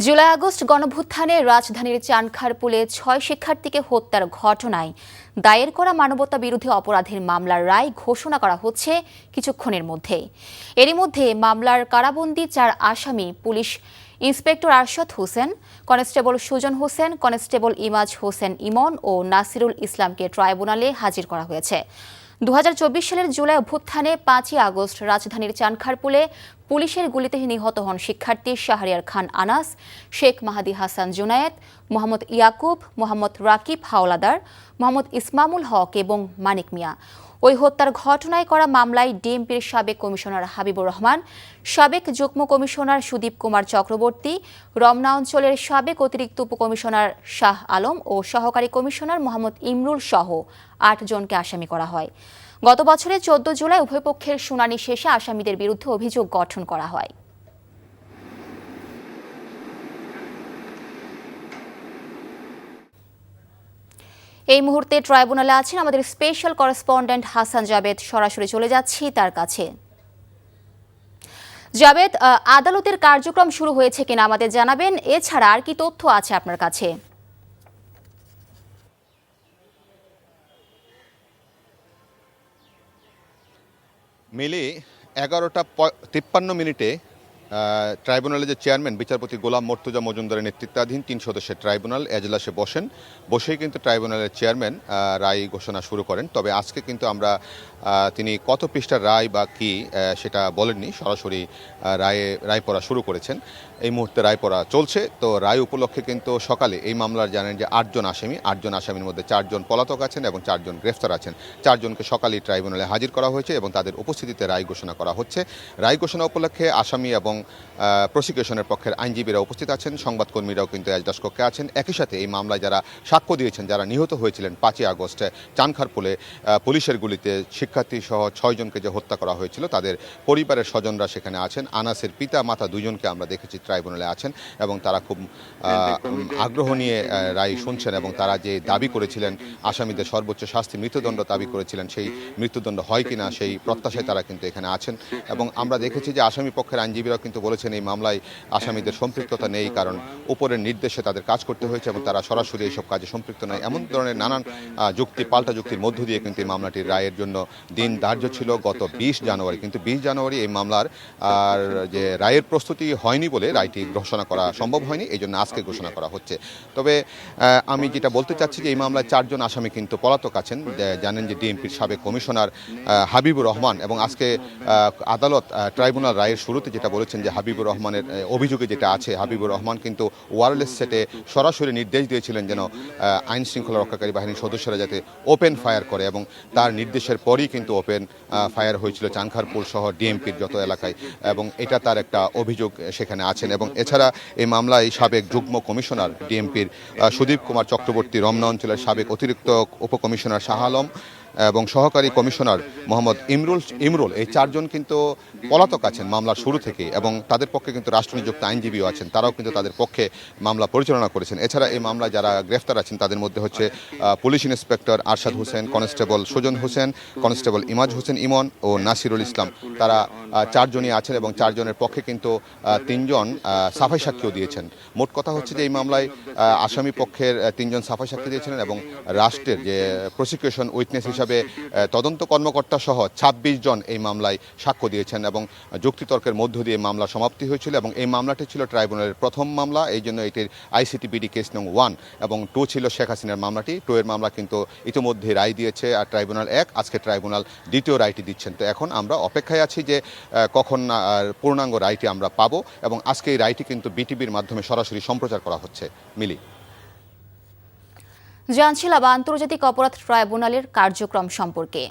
July August গণভ্যুত্থানে রাজধানীর চানখারপুলে ৬ শিক্ষার্থীকে হত্যার ঘটনায় দায়ের করা মানবতা বিরোধী অপরাধের মামলার রায় ঘোষণা করা হচ্ছে কিছুক্ষণের মধ্যেই। এরই মধ্যে মামলার কারাবন্দী ৪ আসামি police inspector Arshad Hossain, constable Sujon Hossain, constable Imaj Hossain Emon ও নাসিরুল ইসলামকে ট্রাইব্যুনালে হাজির করা হয়েছে। ২০২৪ সালের জুলাই অভ্যুত্থানে ৫ই আগস্ট রাজধানীর চানখারপুলে পুলিশের গুলিতে নিহত হন শিক্ষার্থী শাহরিয়ার খান আনাস, শেখ মাহাদি হাসান জুনায়েদ, মোহাম্মদ ইয়াকুব, মোহাম্মদ রাকিব হাওলাদার, মোহাম্মদ ইসমামুল হক এবং মানিক মিয়া। ওই হত্যার ঘটনায় করা মামলায় ডিএমপির সাবেক কমিশনার হাবিবুর রহমান, সাবেক যুগ্ম কমিশনার সুদীপ কুমার চক্রবর্তী, রমনা অঞ্চলের সাবেক অতিরিক্ত উপকমিশনার শাহ আলম ও সহকারী কমিশনার মোহাম্মদ ইমরুল সহ ৮ জনকে আসামি করা হয়। গত বছরের ১৪ জুলাই উভয় পক্ষের শুনানি শেষে আসামিদের বিরুদ্ধে অভিযোগ গঠন করা হয়। এই মুহূর্তে ট্রাইব্যুনালে আছেন আমাদের স্পেশাল করেসপন্ডেন্ট হাসান জাবেদ। সরাসরি চলে যাচ্ছি তার কাছে। জাবেদ, আদালতের কার্যক্রম শুরু হয়েছে কিনা আমাদের জানাবেন, এছাড়া আর কি তথ্য আছে আপনার কাছে? মিলি ১১টা ৫৩ ট্রাইব্যুনালের যে চেয়ারম্যান বিচারপতি গোলাম মর্তুজা মজুমদারের নেতৃত্বাধীন ৩ সদস্যের ট্রাইব্যুনাল এজলাসে বসেই কিন্তু ট্রাইব্যুনালের চেয়ারম্যান রায় ঘোষণা শুরু করেন। তবে আজকে কিন্তু আমরা তিনি কত পৃষ্ঠার রায় বা কি সেটা বলেননি, সরাসরি রায় পড়া শুরু করেছেন। এই মুহূর্তে রায় পড়া চলছে। তো রায় উপলক্ষে কিন্তু সকালে এই মামলার জানেন যে ৮ জন আসামির মধ্যে ৪ জন পলাতক আছেন এবং ৪ জন গ্রেফতার আছেন। ৪ জনকে সকালেই ট্রাইব্যুনালে হাজির করা হয়েছে এবং তাদের উপস্থিতিতে রায় ঘোষণা করা হচ্ছে। রায় ঘোষণা উপলক্ষে আসামি এবং প্রসিকিউশনের পক্ষের আইনজীবীরা উপস্থিত আছেন, সংবাদকর্মীরাও কিন্তু এজলাস কক্ষে আছেন। একই সাথে এই মামলায় যারা সাক্ষ্য দিয়েছেন, যারা নিহত হয়েছিলেন ৫ই আগস্টে চানখারপুলে পুলিশের গুলিতে শিক্ষার্থী সহ ৬ জনকে যে হত্যা করা হয়েছিল, তাদের পরিবারের স্বজনরা সেখানে আছেন। আনাসের পিতা মাতা ২ জনকে আমরা দেখেছি ট্রাইব্যুনালে আছেন এবং তারা খুব আগ্রহ নিয়ে রায় শুনছেন এবং তারা যে দাবি করেছিলেন আসামিদের সর্বোচ্চ শাস্তি মৃত্যুদণ্ড দাবি করেছিলেন, সেই মৃত্যুদণ্ড হয় কিনা সেই প্রত্যাশায় তারা কিন্তু এখানে আছেন। এবং আমরা দেখেছি যে আসামি পক্ষের আইনজীবীরাও কিন্তু বলেছেন এই মামলায় আসামিদের সম্পৃক্ততা নেই, কারণ উপরের নির্দেশে তাদের কাজ করতে হয়েছে এবং তারা সরাসরি এইসব কাজে সম্পৃক্ত নয়। এমন ধরনের নানান পাল্টা যুক্তির মধ্য দিয়ে কিন্তু এই মামলাটির রায়ের জন্য দিন ধার্য ছিল গত ২০ জানুয়ারি। কিন্তু ২০ জানুয়ারি এই মামলার আর যে রায়ের প্রস্তুতি হয়নি বলে রায়টি ঘোষণা করা সম্ভব হয়নি, এই জন্য আজকে ঘোষণা করা হচ্ছে। তবে আমি যেটা বলতে চাচ্ছি যে এই মামলায় ৪ জন আসামি কিন্তু পলাতক আছেন। জানেন যে ডিএমপির সাবেক কমিশনার হাবিবুর রহমান, এবং আজকে আদালত ট্রাইব্যুনাল রায়ের শুরুতে যেটা বলেছেন যে হাবিবুর রহমানের অভিযোগে যেটা আছে, হাবিবুর রহমান কিন্তু ওয়্যারলেস সেটে সরাসরি নির্দেশ দিয়েছিলেন যেন আইন শৃঙ্খলা রক্ষাকারী বাহিনীর সদস্যরা যাতে ওপেন ফায়ার করে, এবং তার নির্দেশের পরই কিন্তু ওপেন ফায়ার হয়েছিল চানখারপুল সহ ডিএমপির যত এলাকায়, এবং এটা তার একটা অভিযোগ সেখানে আছেন। এবং এছাড়া এই মামলায় সাবেক যুগ্ম কমিশনার ডিএমপির সুদীপ কুমার চক্রবর্তী, রমনা অঞ্চলের সাবেক অতিরিক্ত উপকমিশনার শাহ আলম এবং সহকারী কমিশনার মোহাম্মদ ইমরুল, এই ৪ জন কিন্তু পলাতক আছেন মামলার শুরু থেকেই, এবং তাদের পক্ষে কিন্তু রাষ্ট্রনিযুক্ত আইনজীবীও আছেন, তারাও কিন্তু তাদের পক্ষে মামলা পরিচালনা করেছেন। এছাড়া এই মামলায় যারা গ্রেফতার আছেন তাদের মধ্যে হচ্ছে police inspector Arshad Hossain, constable Sujon Hossain, constable Imaj Hossain Emon ও নাসিরুল ইসলাম। তারা ৪ জনই আছেন এবং ৪ জনের পক্ষে কিন্তু ৩ জন সাফাই সাক্ষীও দিয়েছেন। মোট কথা হচ্ছে যে এই মামলায় আসামি পক্ষের ৩ জন সাফাই সাক্ষী দিয়েছিলেন এবং রাষ্ট্রের যে প্রসিকিউশন উইটনেস হিসাবে তদন্ত কর্মকর্তা সহ ২৬ জন এই মামলায় সাক্ষ্য দিয়েছেন এবং যুক্তিতর্কের মধ্য দিয়ে মামলা সমাপ্তি হয়েছিল। এবং এই মামলাটি ছিল ট্রাইব্যুনালের প্রথম মামলা, এই জন্য এটির আইসিটিবিডি কেস নং 1 এবং 2 ছিল শেখ হাসিনার মামলাটি। 2 এর মামলা কিন্তু ইতিমধ্যে রায় দিয়েছে আর ট্রাইব্যুনাল 1, আজকে ট্রাইব্যুনাল দ্বিতীয় রায়টি দিচ্ছেন। তো এখন আমরা অপেক্ষায় আছি যে কখন পূর্ণাঙ্গ রায়টি আমরা পাবো, এবং আজকে এই রায়টি কিন্তু বিটিভির মাধ্যমে সরাসরি সম্প্রচার করা হচ্ছে। মিলি, জানছিলাম আন্তর্জাতিক অপরাধ ট্রাইব্যুনালের কার্যক্রম সম্পর্কে।